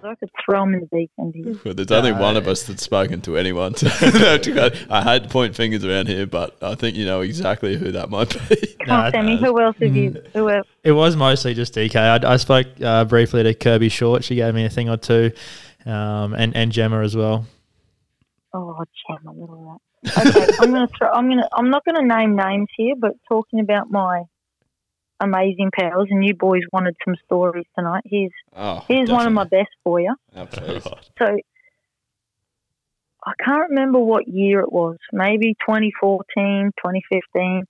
I could throw them in the deep end here. Well, there's only one of us that's spoken to anyone. So I hate to point fingers around here, but I think you know exactly who that might be. Come on, Sammy, who else have you? Who else? It was mostly just DK. I spoke briefly to Kirby Short. She gave me a thing or two, and Gemma as well. Oh, Gemma, little rat. Okay, I'm not gonna name names here, but talking about my amazing pals, and you boys wanted some stories tonight. Here's one of my best for you. So I can't remember what year it was, maybe 2014, 2015,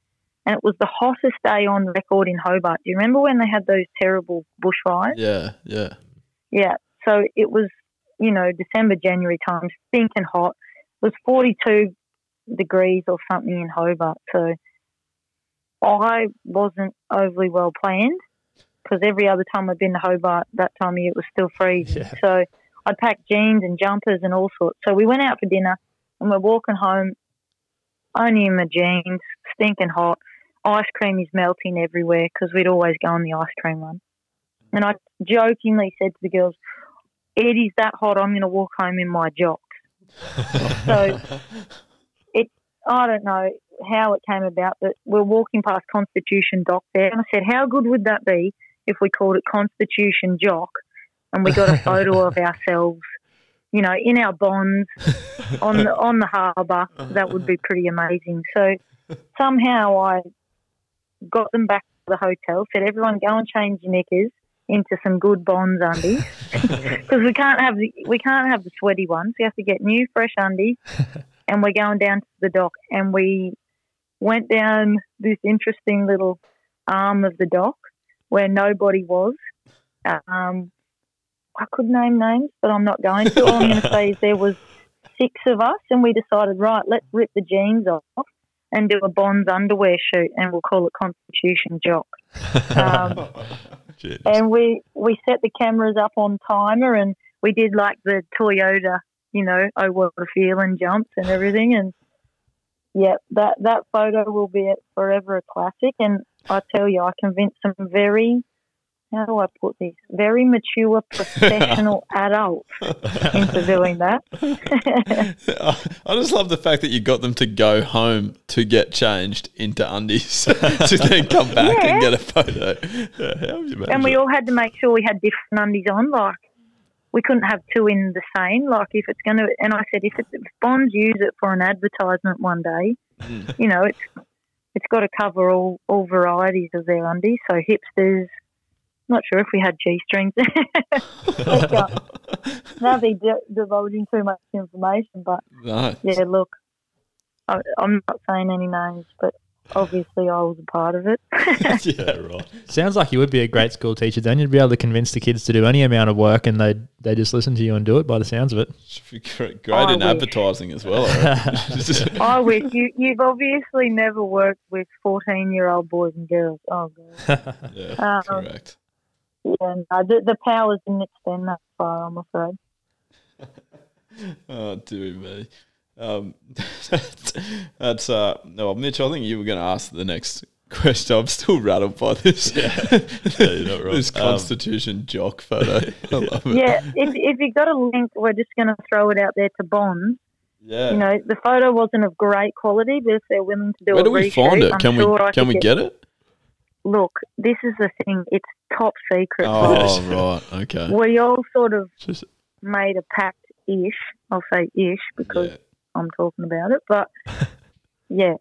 and it was the hottest day on record in Hobart. Do you remember when they had those terrible bushfires? Yeah. So it was, December, January time, stinking hot. It was 42 degrees or something in Hobart. So I wasn't overly well planned because every other time I'd been to Hobart that time of year it was still freezing. Yeah. So I'd packed jeans and jumpers and all sorts. So we went out for dinner and we're walking home only in my jeans, stinking hot. Ice cream is melting everywhere because we'd always go on the ice cream run. And I jokingly said to the girls, Eddie's that hot, I'm going to walk home in my jocks. So I don't know how it came about, but we're walking past Constitution Dock there, and I said, how good would that be if we called it Constitution Jock and we got a photo of ourselves, in our bonds on the harbour? That would be pretty amazing. So somehow I got them back to the hotel, said, everyone go and change your knickers into some good Bonds undies because we can't have the sweaty ones. We have to get new fresh undies. And we're going down to the dock, and we went down this interesting little arm of the dock where nobody was. I could name names, but I'm not going to. All I'm going to say is there was 6 of us, and we decided, right, let's rip the jeans off and do a Bonds underwear shoot, and we'll call it Constitution Jock. And we set the cameras up on timer, and we did like the Toyota, oh, what a feeling jumps and everything. And, yeah, that photo will be forever a classic. And I tell you, I convinced some very mature professional adults into doing that. I just love the fact that you got them to go home to get changed into undies to then come back and get a photo. Yeah, how would you imagine? And we all had to make sure we had different undies on, like we couldn't have 2 in the same. Like if it's going to, and I said, if Bonds use it for an advertisement one day, it's got to cover all varieties of their undies. So hipsters, not sure if we had G-strings. Now they're divulging too much information, but nice. Yeah, look, I'm not saying any names, but obviously I was a part of it. Yeah, right. Sounds like you would be a great school teacher then. You'd be able to convince the kids to do any amount of work and they just listen to you and do it by the sounds of it. Should be great in advertising as well. I wish. You've obviously never worked with 14-year-old boys and girls. Oh, God. Yeah, correct. Yeah, no, the powers didn't extend that far, I'm afraid. Oh, dear me. That's no, Mitch, I think you were going to ask the next question. I'm still rattled by this. Yeah, you're not wrong. This Constitution Jock photo. I love it. Yeah, if you've got a link, we're just going to throw it out there to Bonds. Yeah, the photo wasn't of great quality, but if they're willing to do where a do we find it? Can we get it? Look, this is the thing. It's top secret. Oh, right. Okay. We all sort of made a pact-ish. I'll say ish because I'm talking about it. But, yeah.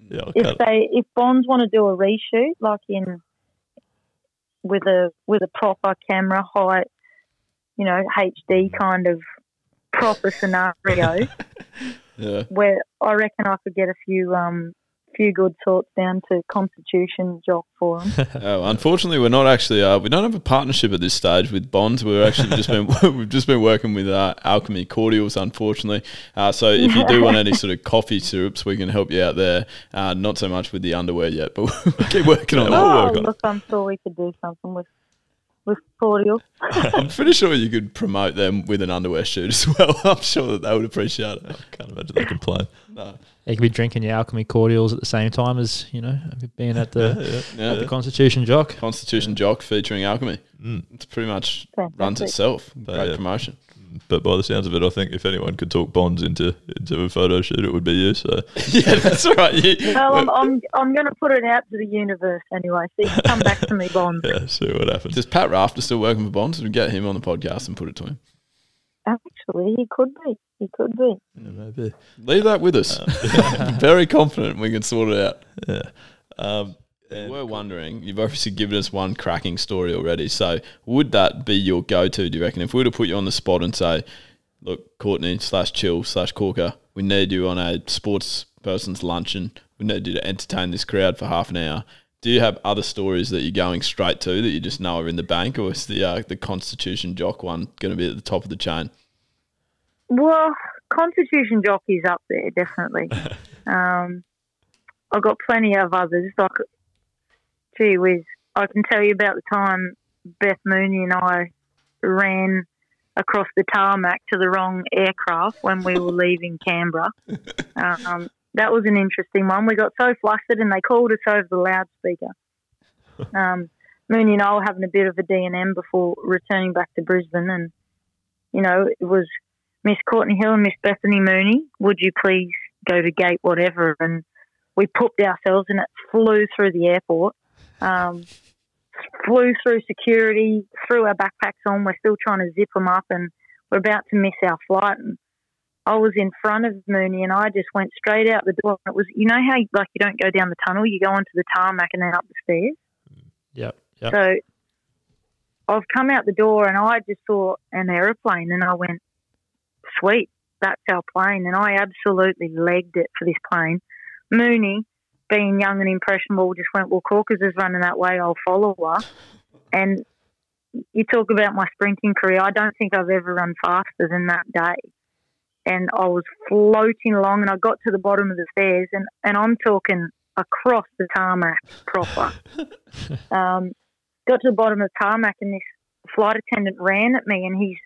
If Bonds want to do a reshoot, like with a proper camera, high, HD kind of proper scenario, where I reckon I could get a few good sorts down to Constitution Jock for them. Unfortunately, we're not actually. We don't have a partnership at this stage with Bonds. We're actually we've just been working with Alchemy Cordials. Unfortunately, so if you do want any sort of coffee syrups, we can help you out there. Not so much with the underwear yet, but we'll keep working on that. Look, I'm sure we could do something with with cordial. I'm pretty sure you could promote them with an underwear shoot as well. I'm sure that they would appreciate it. I can't imagine they complain. No. You could be drinking your alchemy cordials at the same time as, being at the Constitution Jock. Constitution Jock featuring alchemy. It's pretty much runs itself. Great promotion. But by the sounds of it, I think if anyone could talk Bonds into a photo shoot, it would be you. So yeah, that's right. Well, I'm going to put it out to the universe anyway. So you can come back to me, Bonds. Yeah, see what happens. Does Pat Rafter still working for Bonds? We get him on the podcast and put it to him. Actually, he could be. He could be. Yeah, maybe. Leave that with us. Very confident we can sort it out. Yeah. We're wondering, you've obviously given us one cracking story already, so would that be your go-to, do you reckon? If we were to put you on the spot and say, look, Courtney/Chill/Corker, we need you on a sports person's luncheon, we need you to entertain this crowd for half an hour, do you have other stories that you're going straight to that you just know are in the bank, or is the Constitution Jock one going to be at the top of the chain? Well, Constitution Jock is up there, definitely. I've got plenty of others, like... Gee whiz, I can tell you about the time Beth Mooney and I ran across the tarmac to the wrong aircraft when we were leaving Canberra. That was an interesting one. We got so flustered and they called us over the loudspeaker. Mooney and I were having a bit of a D&M before returning back to Brisbane, and, it was Miss Courtney Hill and Miss Bethany Mooney, would you please go to gate whatever? And we pooped ourselves and it flew through the airport. Flew through security, threw our backpacks on. We're still trying to zip them up, and we're about to miss our flight. And I was in front of Mooney, and I just went straight out the door. It was, how you don't go down the tunnel, you go onto the tarmac and then up the stairs. Yep. So I've come out the door, and I just saw an aeroplane, and I went, "Sweet, that's our plane." And I absolutely legged it for this plane. Mooney, being young and impressionable, just went, "Well, Corkers is running that way, I'll follow her." And you talk about my sprinting career, I don't think I've ever run faster than that day. And I was floating along, and I got to the bottom of the stairs, and I'm talking across the tarmac proper. Got to the bottom of the tarmac, and this flight attendant ran at me, and he's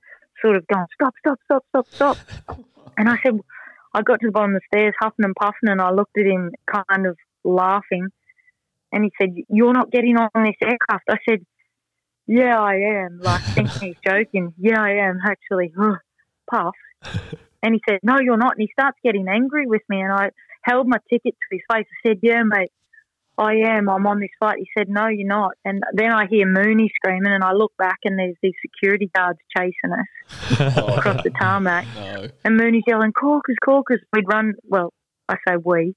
sort of going, "Stop, stop, stop, stop, stop." And I said, I got to the bottom of the stairs, huffing and puffing, and I looked at him kind of laughing, and he said, "You're not getting on this aircraft." I said, "Yeah, I am," like thinking he's joking. "Yeah, I am, actually." Puff. And he said, "No, you're not." And he starts getting angry with me, and I held my ticket to his face. I said, "Yeah, mate, I am. I'm on this flight." He said, "No, you're not." And then I hear Mooney screaming, and I look back, and there's these security guards chasing us across the tarmac. No. And Mooney's yelling, "Corkers, Corkers." We'd run, well, I say we.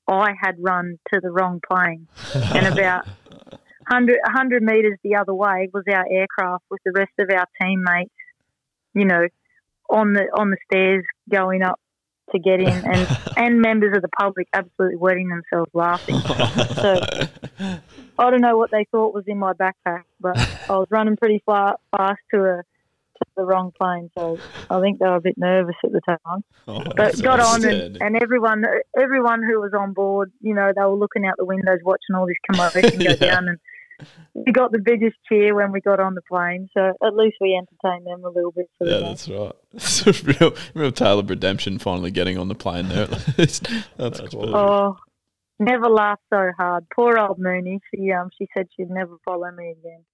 I had run to the wrong plane, and about 100 metres the other way was our aircraft with the rest of our teammates, on the stairs going up to get in, and members of the public absolutely wetting themselves laughing. So I don't know what they thought was in my backpack, but I was running pretty fast to the wrong plane, so I think they were a bit nervous at the time. But got on, and everyone who was on board, they were looking out the windows watching all this commotion go down, and we got the biggest cheer when we got on the plane, so at least we entertained them a little bit. That's right. It's real tale of redemption, finally getting on the plane there at least. That's cool. Oh, never laughed so hard. Poor old Mooney. She said she'd never follow me again.